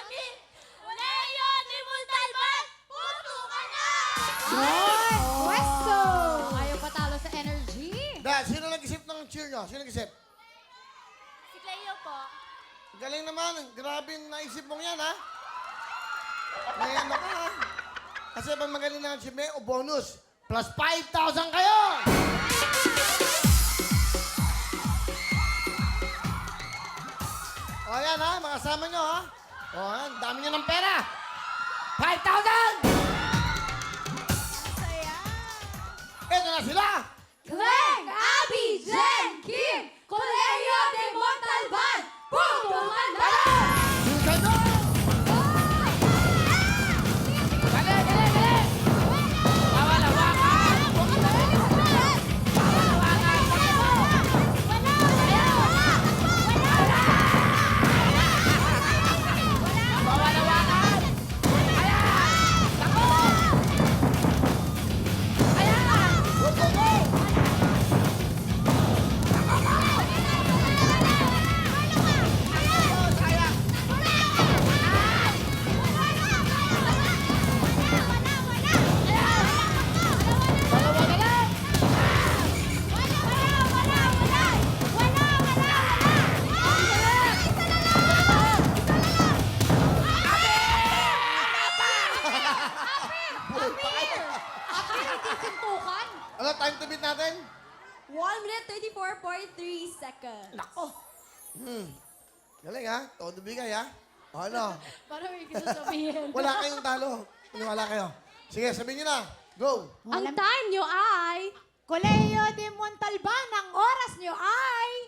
kami! Leo ni Montalban, puto ka na! Good! Pwesto! Ayaw patalo sa energy. Dad, sino nag-isip ng cheer nyo? Sino nag-isip? Si Cleo po. Galing naman. Grabe yung naisip mong yan, ha? Ngayon na ka, ha? Kasi pag magaling na ang cheer, may bonus. Plus 5,000 kayo! O yan, ha? Mga kasama nyo, ha? O yan, dami nyo ng pera. 5,000! Ito na sila! Glenn, Abby, Jen, Kim, Colegio de Montalban, puto ka na! Sino? Dali, dali, dali! Bawal hawakan! Bawal hawakan! Bawal hawakan! Ayan! Ako! Ayan! Go, go, go! Oh, sayang! Dalawa na lang! Suntukan. Ano, time to beat natin? 1 minute 34.3 seconds. Nako! Galing, ha? Todo bigay, ha? O, ano? Parang may gusto sabihin. Wala kayong talo. Wala kayo. Sige, sabihin nyo na. Go! Ang time nyo ay... Colegio de Montalban, ang oras nyo ay...